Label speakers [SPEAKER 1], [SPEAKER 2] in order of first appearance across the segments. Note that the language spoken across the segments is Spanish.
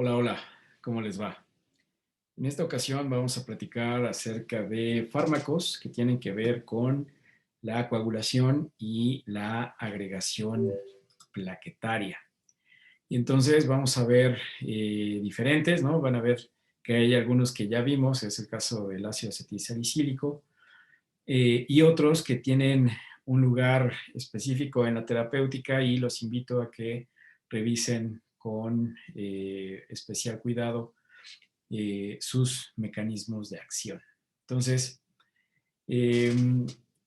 [SPEAKER 1] Hola, hola, ¿cómo les va? En esta ocasión vamos a platicar acerca de fármacos que tienen que ver con la coagulación y la agregación plaquetaria. Y entonces vamos a ver diferentes, ¿no? Van a ver que hay algunos que ya vimos, es el caso del ácido acetilsalicílico, y otros que tienen un lugar específico en la terapéutica y los invito a que revisen con especial cuidado sus mecanismos de acción. Entonces, eh,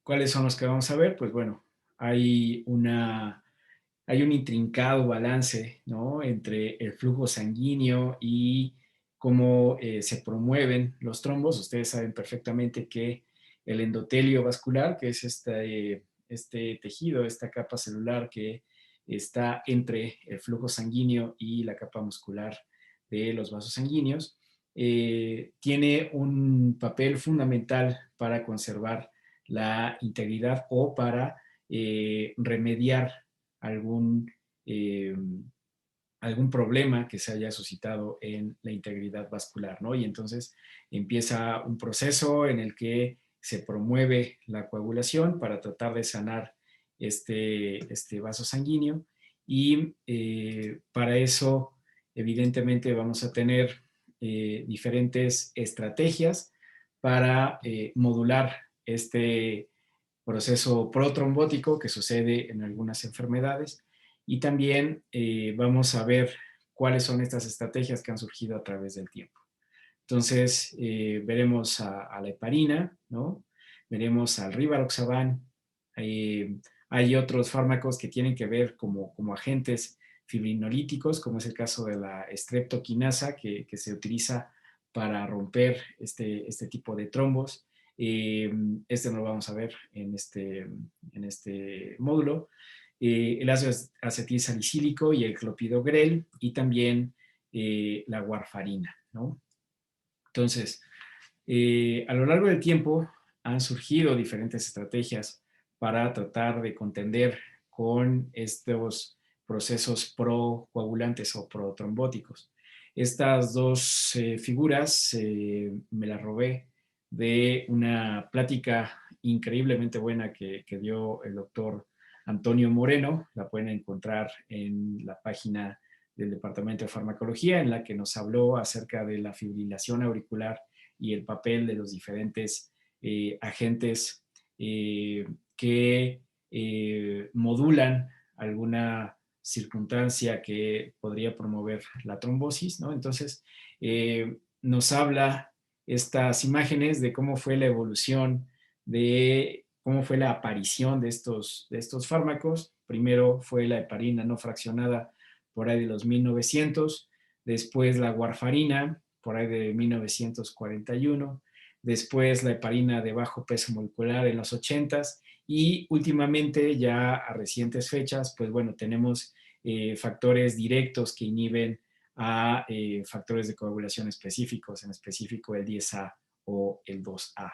[SPEAKER 1] ¿cuáles son los que vamos a ver? Pues bueno, hay, una, hay un intrincado balance, ¿no?, entre el flujo sanguíneo y cómo se promueven los trombos. Ustedes saben perfectamente que el endotelio vascular, que es este tejido, esta capa celular que está entre el flujo sanguíneo y la capa muscular de los vasos sanguíneos, tiene un papel fundamental para conservar la integridad o para remediar algún, eh, algún problema que se haya suscitado en la integridad vascular, ¿no? Y entonces empieza un proceso en el que se promueve la coagulación para tratar de sanar este vaso sanguíneo y para eso evidentemente vamos a tener diferentes estrategias para modular este proceso protrombótico que sucede en algunas enfermedades y también vamos a ver cuáles son estas estrategias que han surgido a través del tiempo. Entonces, veremos a la heparina, ¿no? Veremos al rivaroxaban. Hay otros fármacos que tienen que ver como agentes fibrinolíticos, como es el caso de la streptokinasa, que se utiliza para romper este tipo de trombos. Este no lo vamos a ver en este módulo. El ácido acetilsalicílico y el clopidogrel, y también la warfarina, ¿no? Entonces, a lo largo del tiempo han surgido diferentes estrategias para tratar de contender con estos procesos procoagulantes o protrombóticos. Estas dos figuras me las robé de una plática increíblemente buena que dio el doctor Antonio Moreno. La pueden encontrar en la página del Departamento de Farmacología, en la que nos habló acerca de la fibrilación auricular y el papel de los diferentes agentes que modulan alguna circunstancia que podría promover la trombosis, ¿no? Entonces, nos habla estas imágenes de cómo fue la evolución, de cómo fue la aparición de estos fármacos. Primero fue la heparina no fraccionada por ahí de los 1900, después la warfarina por ahí de 1941, después la heparina de bajo peso molecular en los 80s y últimamente ya a recientes fechas, pues bueno, tenemos factores directos que inhiben a factores de coagulación específicos, en específico el 10A o el 2A.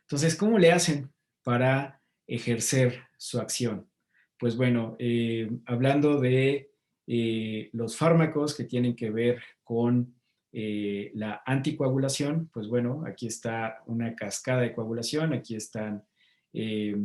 [SPEAKER 1] Entonces, ¿cómo le hacen para ejercer su acción? Pues bueno, hablando de los fármacos que tienen que ver con la anticoagulación, pues bueno, aquí está una cascada de coagulación, aquí están eh,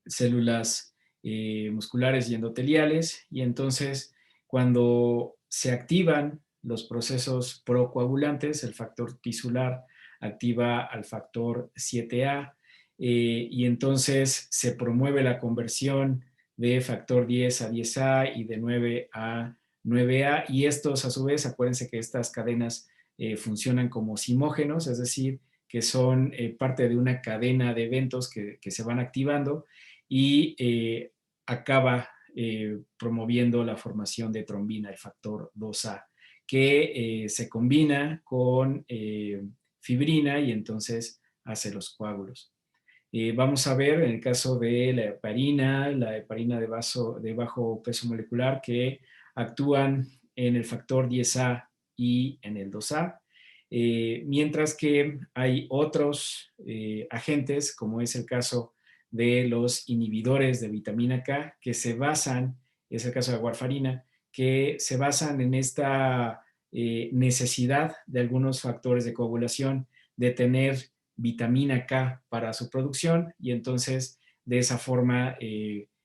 [SPEAKER 1] células musculares y endoteliales, y entonces cuando se activan los procesos procoagulantes, el factor tisular activa al factor 7A, y entonces se promueve la conversión de factor 10 a 10A y de 9 a 9A, y estos a su vez, acuérdense que estas cadenas funcionan como simógenos, es decir, que son parte de una cadena de eventos que se van activando y acaba promoviendo la formación de trombina, el factor 2A, que se combina con fibrina y entonces hace los coágulos. Vamos a ver en el caso de la heparina de bajo peso molecular, que actúan en el factor 10A y en el 2A, mientras que hay otros agentes, como es el caso de los inhibidores de vitamina K, que se basan, es el caso de la warfarina, que se basan en esta necesidad de algunos factores de coagulación de tener vitamina K para su producción y entonces de esa forma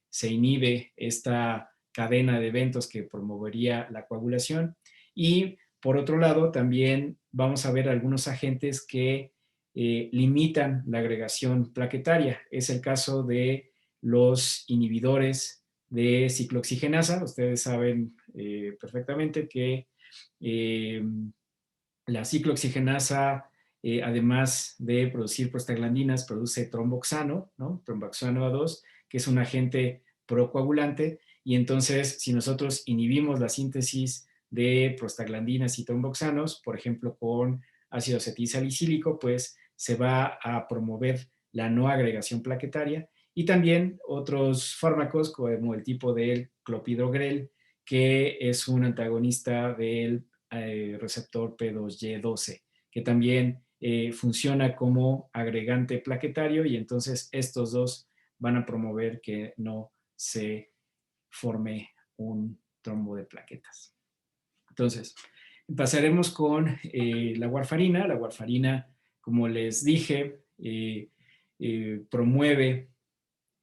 [SPEAKER 1] se inhibe esta cadena de eventos que promovería la coagulación. Y por otro lado, también vamos a ver algunos agentes que limitan la agregación plaquetaria. Es el caso de los inhibidores de ciclooxigenasa. Ustedes saben perfectamente que eh, la ciclooxigenasa, además de producir prostaglandinas, produce tromboxano, ¿no? Tromboxano A2, que es un agente procoagulante. Y entonces, si nosotros inhibimos la síntesis de prostaglandinas y tromboxanos, por ejemplo, con ácido acetilsalicílico, pues se va a promover la no agregación plaquetaria. Y también otros fármacos, como el tipo del clopidogrel, que es un antagonista del receptor P2Y12, que también funciona como agregante plaquetario y entonces estos dos van a promover que no se forme un trombo de plaquetas. Entonces, pasaremos con la warfarina. La warfarina, como les dije, promueve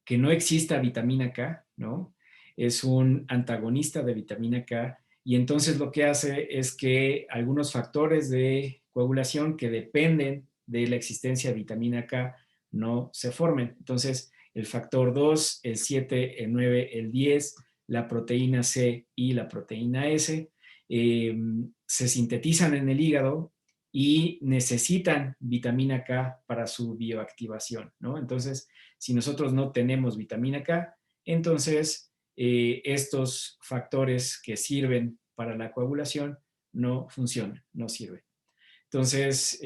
[SPEAKER 1] que no exista vitamina K, ¿no? Es un antagonista de vitamina K y entonces lo que hace es que algunos factores de coagulación que dependen de la existencia de vitamina K no se formen. Entonces, el factor 2, el 7, el 9, el 10, la proteína C y la proteína S se sintetizan en el hígado y necesitan vitamina K para su bioactivación, ¿no? Entonces, si nosotros no tenemos vitamina K, entonces estos factores que sirven para la coagulación no funcionan, no sirven. Entonces,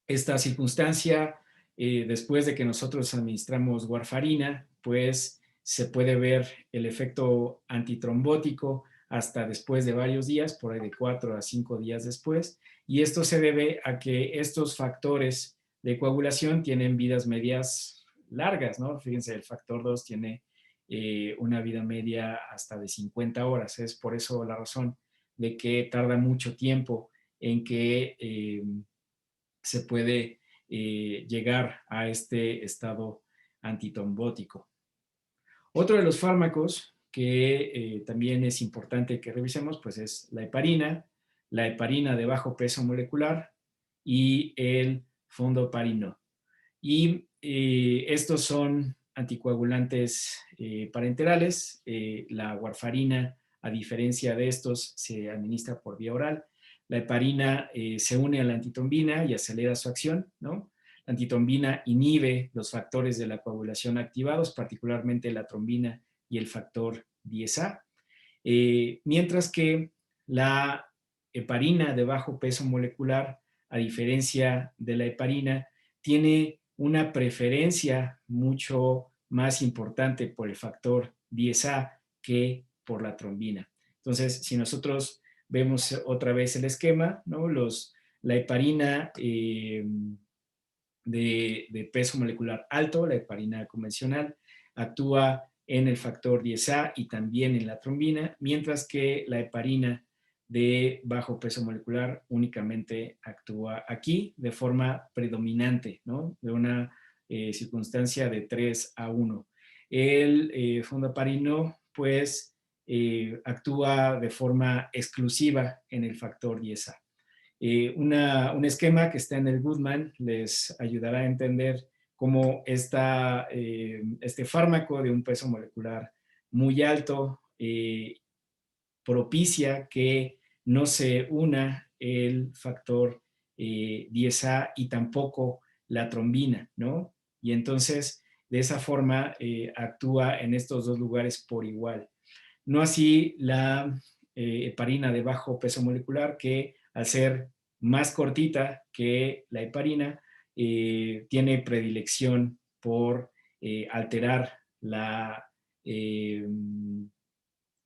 [SPEAKER 1] esta circunstancia, después de que nosotros administramos warfarina, pues se puede ver el efecto antitrombótico hasta después de varios días, por ahí de 4 a 5 días después, y esto se debe a que estos factores de coagulación tienen vidas medias largas, ¿no? Fíjense, el factor 2 tiene una vida media hasta de 50 horas, es por eso la razón de que tarda mucho tiempo en que se puede llegar a este estado antitrombótico. Otro de los fármacos que también es importante que revisemos, pues es la heparina de bajo peso molecular y el fondoparino. Y estos son anticoagulantes parenterales. La warfarina, a diferencia de estos, se administra por vía oral. La heparina se une a la antitrombina y acelera su acción, ¿no? La antitrombina inhibe los factores de la coagulación activados, particularmente la trombina y el factor 10A. Mientras que la heparina de bajo peso molecular, a diferencia de la heparina, tiene una preferencia mucho más importante por el factor 10A que por la trombina. Entonces, si nosotros vemos otra vez el esquema, ¿no? La heparina de peso molecular alto, la heparina convencional, actúa en el factor 10A y también en la trombina, mientras que la heparina de bajo peso molecular únicamente actúa aquí de forma predominante, ¿no? De una circunstancia de 3 a 1. El fondoparino, pues, actúa de forma exclusiva en el factor 10A. Un esquema que está en el Goodman les ayudará a entender cómo este fármaco de un peso molecular muy alto propicia que no se una el factor 10A y tampoco la trombina, ¿no? Y entonces, de esa forma, actúa en estos dos lugares por igual. No así la heparina de bajo peso molecular, que al ser más cortita que la heparina, tiene predilección por alterar la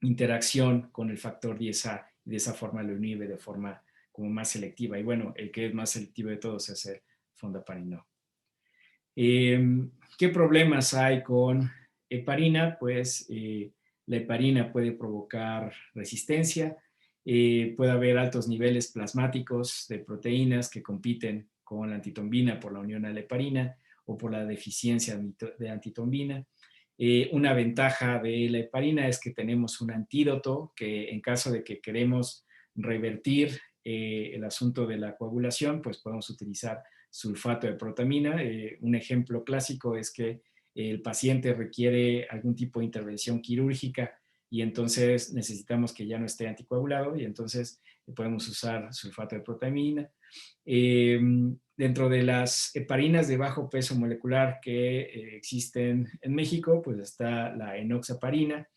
[SPEAKER 1] interacción con el factor 10A y de esa forma lo inhibe de forma como más selectiva. Y bueno, el que es más selectivo de todos es el fondoparino. ¿Qué problemas hay con heparina? Pues la heparina puede provocar resistencia, puede haber altos niveles plasmáticos de proteínas que compiten con la antitombina por la unión a la heparina o por la deficiencia de antitombina. Una ventaja de la heparina es que tenemos un antídoto que en caso de que queremos revertir el asunto de la coagulación, pues podemos utilizar sulfato de protamina. Un ejemplo clásico es que el paciente requiere algún tipo de intervención quirúrgica y entonces necesitamos que ya no esté anticoagulado y entonces podemos usar sulfato de protamina. Dentro de las heparinas de bajo peso molecular que existen en México, pues está la enoxaparina.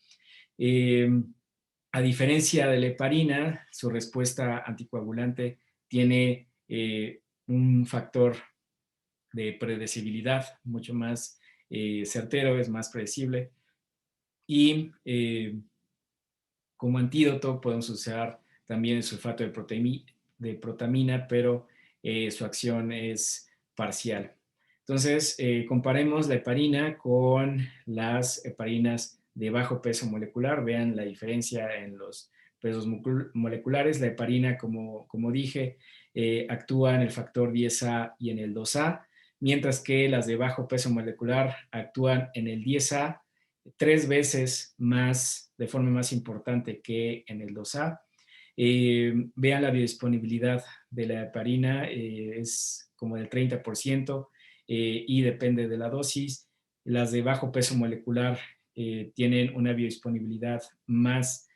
[SPEAKER 1] A diferencia de la heparina, su respuesta anticoagulante tiene un factor de predecibilidad mucho más certero, es más predecible. Y como antídoto podemos usar también el sulfato de protamina, pero su acción es parcial. Entonces, comparemos la heparina con las heparinas de bajo peso molecular. Vean la diferencia en los pesos moleculares. La heparina, como dije, actúa en el factor 10A y en el 2A, mientras que las de bajo peso molecular actúan en el 10A 3 veces más, de forma más importante que en el 2A. Vean la biodisponibilidad de la heparina, es como del 30% y depende de la dosis. Las de bajo peso molecular tienen una biodisponibilidad más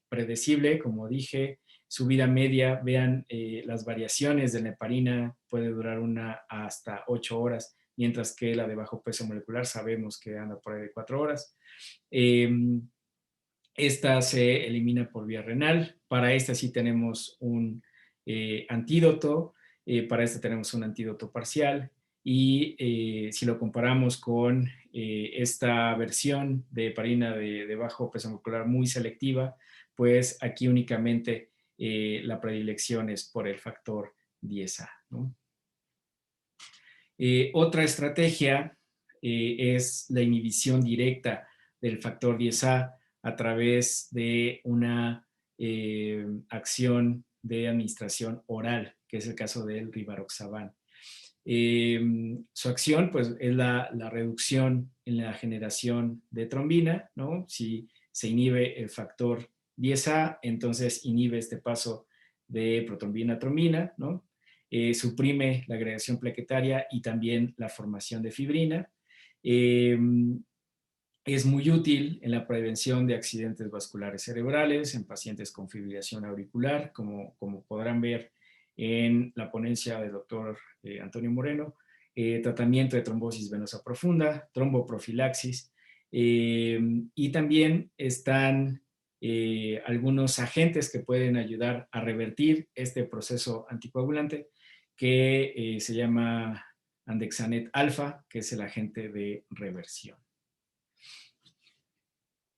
[SPEAKER 1] predecible, como dije. Su vida media, vean las variaciones de la heparina, puede durar hasta 8 horas, mientras que la de bajo peso molecular sabemos que anda por ahí de 4 horas. Esta se elimina por vía renal. Para esta sí tenemos un antídoto. Para esta tenemos un antídoto parcial. Y si lo comparamos con esta versión de heparina de bajo peso molecular muy selectiva, pues aquí únicamente la predilección es por el factor 10A, ¿no? Otra estrategia es la inhibición directa del factor 10A a través de una acción de administración oral, que es el caso del rivaroxaban. Su acción pues, es la reducción en la generación de trombina, ¿no? Si se inhibe el factor 10A, entonces inhibe este paso de protrombina a trombina, ¿no? Suprime la agregación plaquetaria y también la formación de fibrina. Es muy útil en la prevención de accidentes vasculares cerebrales en pacientes con fibrilación auricular, como podrán ver en la ponencia del doctor Antonio Moreno, tratamiento de trombosis venosa profunda, tromboprofilaxis, y también están algunos agentes que pueden ayudar a revertir este proceso anticoagulante que se llama andexanet alfa, que es el agente de reversión.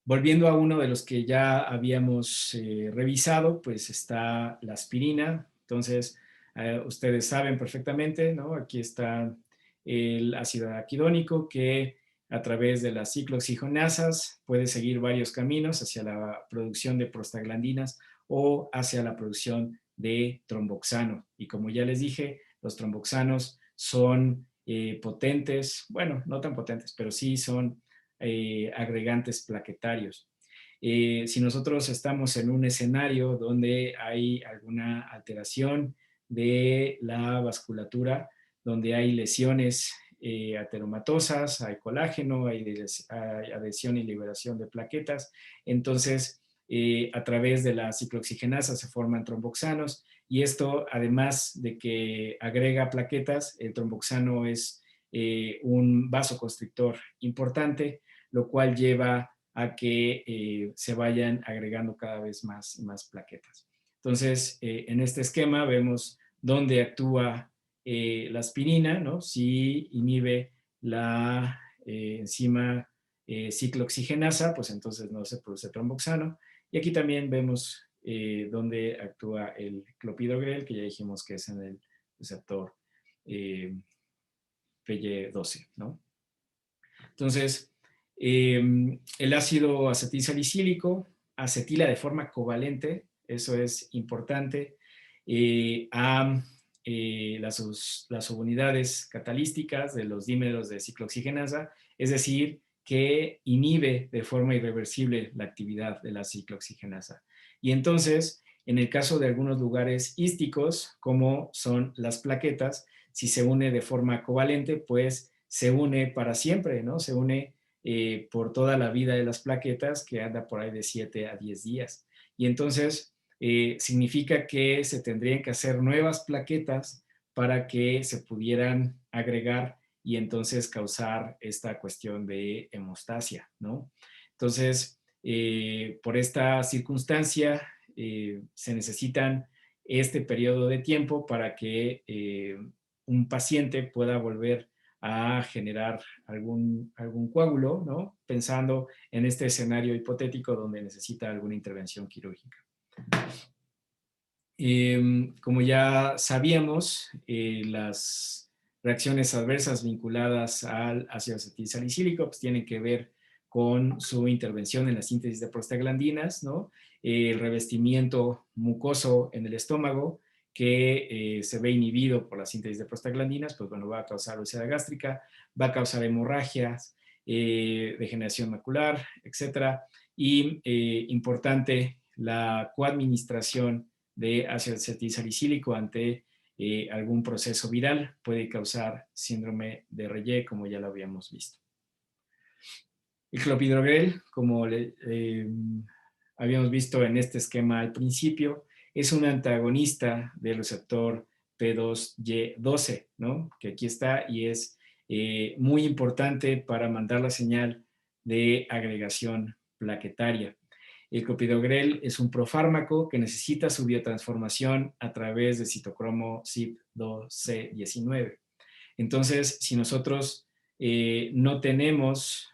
[SPEAKER 1] Volviendo a uno de los que ya habíamos revisado, pues está la aspirina. Entonces, ustedes saben perfectamente, ¿no? Aquí está el ácido araquidónico que a través de las ciclooxigenasas puede seguir varios caminos hacia la producción de prostaglandinas o hacia la producción de tromboxano. Y como ya les dije, los tromboxanos son potentes, bueno, no tan potentes, pero sí son agregantes plaquetarios. Si nosotros estamos en un escenario donde hay alguna alteración de la vasculatura, donde hay lesiones ateromatosas, hay colágeno, hay adhesión y liberación de plaquetas, entonces a través de la ciclooxigenasa se forman tromboxanos y esto, además de que agrega plaquetas, el tromboxano es un vasoconstrictor importante, lo cual lleva a que se vayan agregando cada vez más y más plaquetas. Entonces, en este esquema vemos dónde actúa la aspirina, ¿no? Si inhibe la enzima ciclooxigenasa, pues entonces no se produce tromboxano. Y aquí también vemos dónde actúa el clopidogrel, que ya dijimos que es en el receptor PY12, ¿no? Entonces, El ácido acetilsalicílico acetila de forma covalente, eso es importante, a las subunidades catalísticas de los dímeros de ciclooxigenasa, es decir, que inhibe de forma irreversible la actividad de la ciclooxigenasa. Y entonces, en el caso de algunos lugares ísticos, como son las plaquetas, si se une de forma covalente, pues se une para siempre, ¿no? Se une por toda la vida de las plaquetas, que anda por ahí de 7 a 10 días. Y entonces significa que se tendrían que hacer nuevas plaquetas para que se pudieran agregar y entonces causar esta cuestión de hemostasia, ¿no? Entonces, por esta circunstancia, se necesitan este periodo de tiempo para que un paciente pueda volver a generar algún coágulo, ¿no? Pensando en este escenario hipotético donde necesita alguna intervención quirúrgica. Como ya sabíamos, las reacciones adversas vinculadas al ácido acetilsalicílico pues, tienen que ver con su intervención en la síntesis de prostaglandinas, ¿no? El revestimiento mucoso en el estómago que se ve inhibido por la síntesis de prostaglandinas, pues bueno, va a causar úlcera gástrica, va a causar hemorragias, degeneración macular, etcétera. Y importante, la coadministración de ácido acetilsalicílico ante algún proceso viral puede causar síndrome de Reye, como ya lo habíamos visto. El clopidogrel, como habíamos visto en este esquema al principio, es un antagonista del receptor P2Y12, ¿no? Que aquí está y es muy importante para mandar la señal de agregación plaquetaria. El clopidogrel es un profármaco que necesita su biotransformación a través de citocromo CYP2C19. Entonces, si nosotros no tenemos,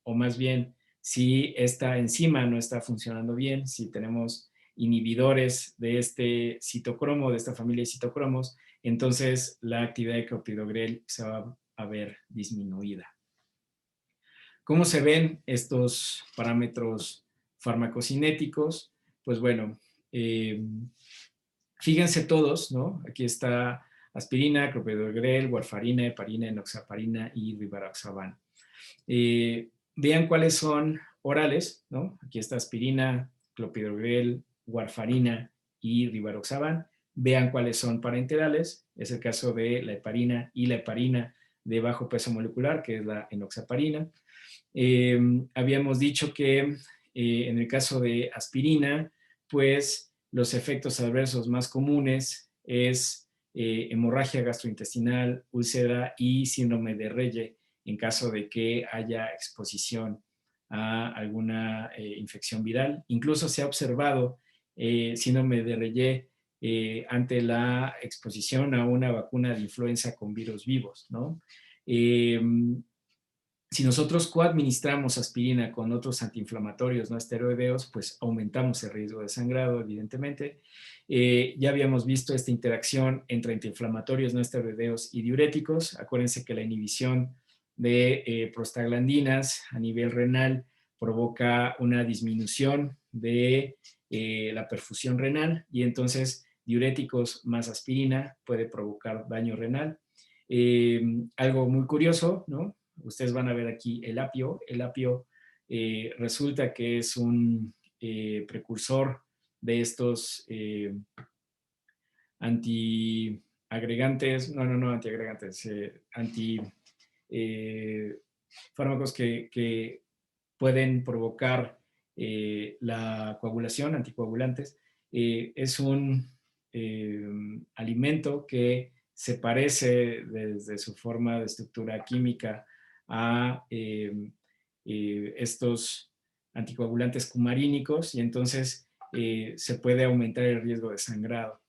[SPEAKER 1] o más bien, si esta enzima no está funcionando bien, si tenemos inhibidores de este citocromo, de esta familia de citocromos, entonces la actividad de clopidogrel se va a ver disminuida. ¿Cómo se ven estos parámetros farmacocinéticos? Pues bueno, fíjense todos, ¿no? Aquí está aspirina, clopidogrel, warfarina, heparina, enoxaparina y rivaroxaban. Vean cuáles son orales, ¿no? Aquí está aspirina, clopidogrel, warfarina y rivaroxaban. Vean cuáles son parenterales. Es el caso de la heparina y la heparina de bajo peso molecular, que es la enoxaparina. Habíamos dicho que en el caso de aspirina, pues los efectos adversos más comunes es hemorragia gastrointestinal, úlcera y síndrome de Reye en caso de que haya exposición a alguna infección viral. Incluso se ha observado síndrome de Reye ante la exposición a una vacuna de influenza con virus vivos, ¿no? Si nosotros coadministramos aspirina con otros antiinflamatorios no esteroideos, pues aumentamos el riesgo de sangrado, evidentemente. Ya habíamos visto esta interacción entre antiinflamatorios no esteroideos y diuréticos. Acuérdense que la inhibición de prostaglandinas a nivel renal provoca una disminución de la perfusión renal y entonces diuréticos más aspirina puede provocar daño renal. Algo muy curioso, ¿no? Ustedes van a ver aquí el apio. El apio resulta que es un precursor de estos antiagregantes, no antiagregantes, fármacos que pueden provocar la coagulación, anticoagulantes. Es un alimento que se parece desde su forma de estructura química a estos anticoagulantes cumarínicos y entonces se puede aumentar el riesgo de sangrado.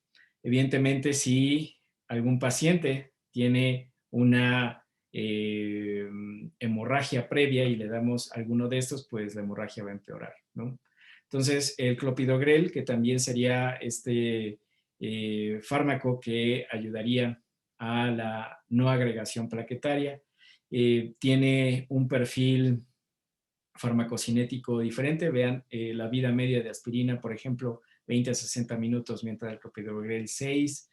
[SPEAKER 1] Evidentemente, si algún paciente tiene una hemorragia previa y le damos alguno de estos, pues la hemorragia va a empeorar, ¿no? Entonces, el clopidogrel, que también sería este fármaco que ayudaría a la no agregación plaquetaria, tiene un perfil farmacocinético diferente. Vean la vida media de aspirina, por ejemplo, 20 a 60 minutos, mientras el clopidogrel 6.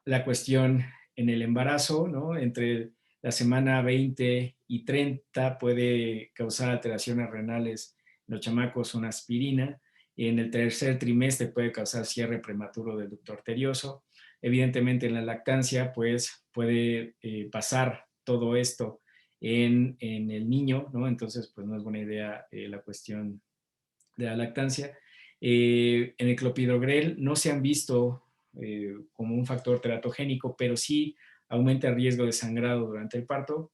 [SPEAKER 1] La cuestión en el embarazo, ¿no? Entre la semana 20 y 30 puede causar alteraciones renales en los chamacos una aspirina. En el tercer trimestre puede causar cierre prematuro del ducto arterioso. Evidentemente en la lactancia pues puede pasar todo esto en el niño, ¿no? Entonces, pues no es buena idea la cuestión de la lactancia. En el clopidogrel no se han visto como un factor teratogénico, pero sí aumenta el riesgo de sangrado durante el parto.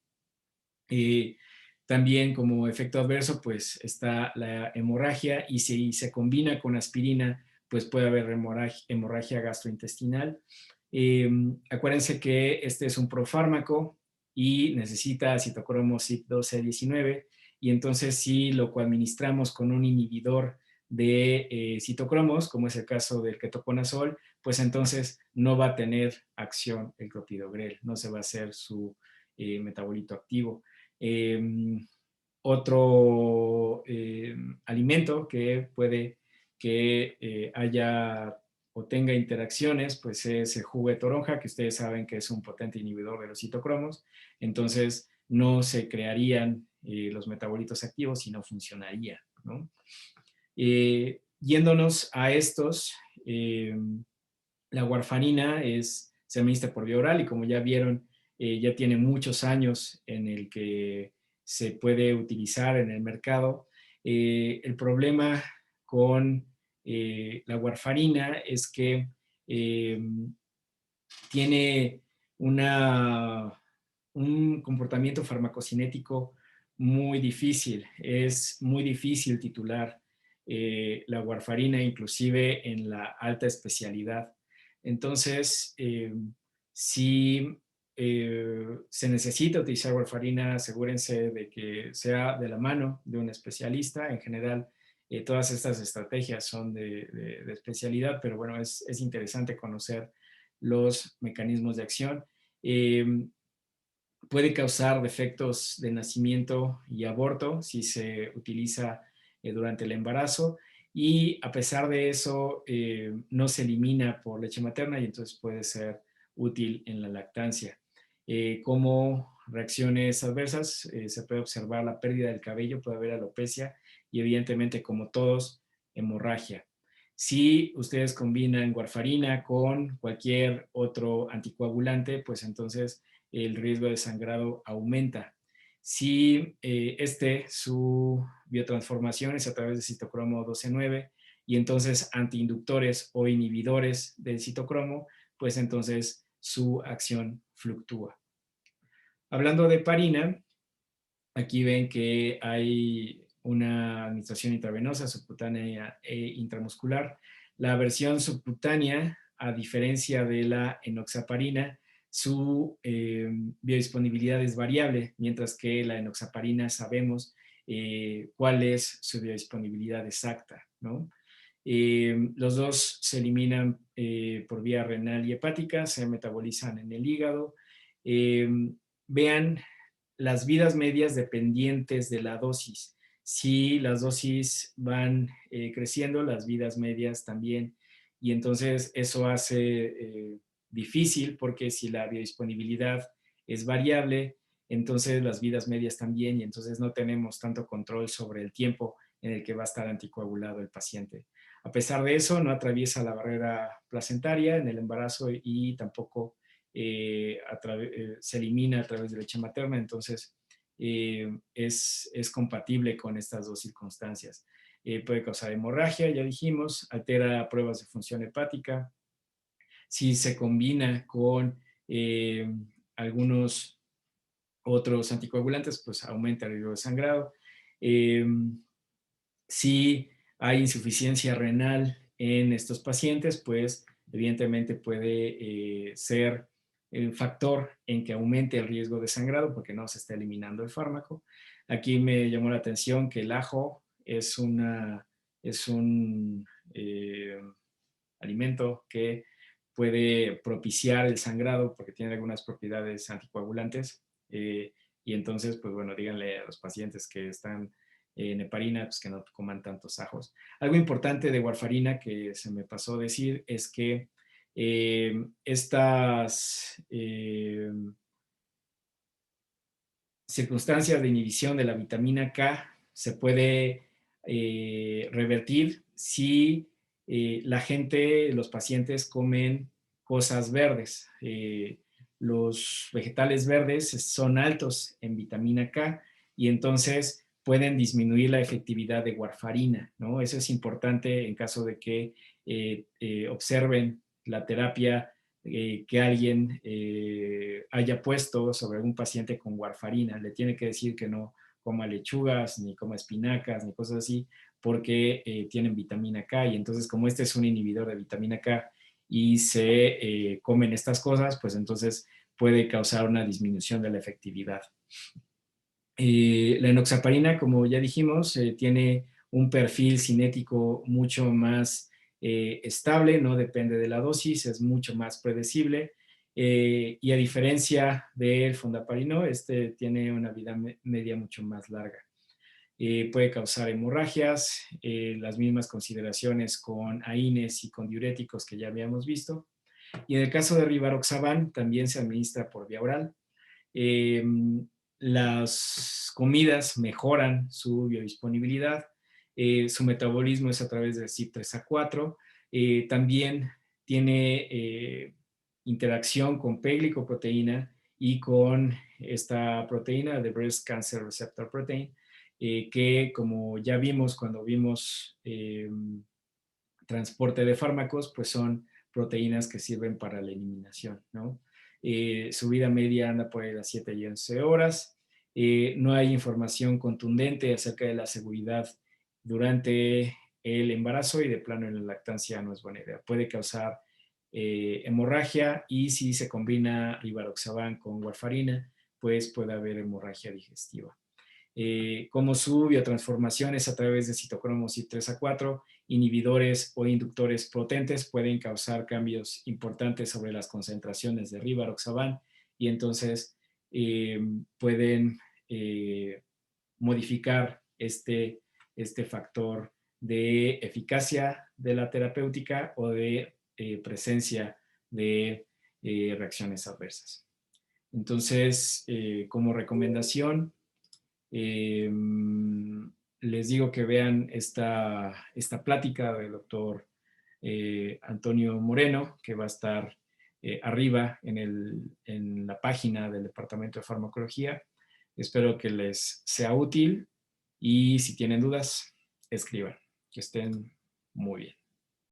[SPEAKER 1] También como efecto adverso, pues está la hemorragia y si se combina con aspirina, pues puede haber hemorragia gastrointestinal. Acuérdense que este es un profármaco y necesita citocromo CYP12A19 y entonces si lo coadministramos con un inhibidor de citocromos, como es el caso del ketoconazol, pues entonces no va a tener acción el clopidogrel, no se va a hacer su metabolito activo. Otro alimento que puede que haya o tenga interacciones, pues es el jugo de toronja, que ustedes saben que es un potente inhibidor de los citocromos, entonces no se crearían los metabolitos activos y no funcionaría, ¿no? Yéndonos a estos, la warfarina se administra por vía oral y como ya vieron, ya tiene muchos años en el que se puede utilizar en el mercado. El problema con la warfarina es que eh, tiene una, un comportamiento farmacocinético muy difícil. Es muy difícil titular la warfarina, inclusive en la alta especialidad. Entonces, si se necesita utilizar warfarina, asegúrense de que sea de la mano de un especialista. En general, todas estas estrategias son de especialidad, pero bueno, es interesante conocer los mecanismos de acción. Eh, Puede causar defectos de nacimiento y aborto si se utiliza durante el embarazo y a pesar de eso no se elimina por leche materna y entonces puede ser útil en la lactancia. Como reacciones adversas se puede observar la pérdida del cabello, puede haber alopecia y evidentemente como todos hemorragia. Si ustedes combinan warfarina con cualquier otro anticoagulante, pues entonces el riesgo de sangrado aumenta. Si su biotransformación es a través de citocromo 12:9 y entonces antiinductores o inhibidores del citocromo, pues entonces su acción fluctúa. Hablando de heparina, aquí ven que hay una administración intravenosa, subcutánea e intramuscular. La versión subcutánea, a diferencia de la enoxaparina, su biodisponibilidad es variable, mientras que la enoxaparina sabemos cuál es su biodisponibilidad exacta, ¿no? Los dos se eliminan por vía renal y hepática, se metabolizan en el hígado. Vean las vidas medias dependientes de la dosis. Si las dosis van creciendo, las vidas medias también. Y entonces eso hace difícil porque si la biodisponibilidad es variable, entonces las vidas medias también y entonces no tenemos tanto control sobre el tiempo en el que va a estar anticoagulado el paciente. A pesar de eso, no atraviesa la barrera placentaria en el embarazo y tampoco se elimina a través de leche materna, entonces es compatible con estas dos circunstancias. Puede causar hemorragia, ya dijimos, altera pruebas de función hepática. Si se combina con algunos otros anticoagulantes, pues aumenta el riesgo de sangrado. Si hay insuficiencia renal en estos pacientes, pues evidentemente puede ser el factor en que aumente el riesgo de sangrado porque no se está eliminando el fármaco. Aquí me llamó la atención que el ajo es un alimento que puede propiciar el sangrado porque tiene algunas propiedades anticoagulantes. Y entonces, pues bueno, díganle a los pacientes que están en heparina, pues que no coman tantos ajos. Algo importante de warfarina que se me pasó a decir es que estas circunstancias de inhibición de la vitamina K se puede revertir si la gente, los pacientes comen cosas verdes. Los vegetales verdes son altos en vitamina K y entonces pueden disminuir la efectividad de warfarina, ¿no? Eso es importante en caso de que observen la terapia que alguien haya puesto sobre un paciente con warfarina. Le tiene que decir que no coma lechugas, ni coma espinacas, ni cosas así, porque tienen vitamina K. Y entonces, como este es un inhibidor de vitamina K y se comen estas cosas, pues entonces puede causar una disminución de la efectividad. La enoxaparina, como ya dijimos, tiene un perfil cinético mucho más estable, no depende de la dosis, es mucho más predecible. Y a diferencia del fondaparinol, este tiene una vida media mucho más larga. Puede causar hemorragias, las mismas consideraciones con AINES y con diuréticos que ya habíamos visto. Y en el caso de rivaroxaban, también se administra por vía oral. Eh, las comidas mejoran su biodisponibilidad, su metabolismo es a través del CYP3A4, también tiene interacción con P-glicoproteína y con esta proteína de Breast Cancer Receptor Protein, que como ya vimos cuando vimos transporte de fármacos, pues son proteínas que sirven para la eliminación, ¿no? Su vida media anda por las 7 y 11 horas. No hay información contundente acerca de la seguridad durante el embarazo y de plano en la lactancia no es buena idea. Puede causar hemorragia y si se combina rivaroxaban con warfarina, pues puede haber hemorragia digestiva. Como su biotransformación es a través de citocromo CYP3A4, inhibidores o inductores potentes pueden causar cambios importantes sobre las concentraciones de rivaroxaban y entonces pueden modificar este factor de eficacia de la terapéutica o de presencia de reacciones adversas. Entonces, como recomendación, eh, les digo que vean esta plática del doctor Antonio Moreno, que va a estar arriba en la página del Departamento de Farmacología. Espero que les sea útil y si tienen dudas, escriban. Que estén muy bien.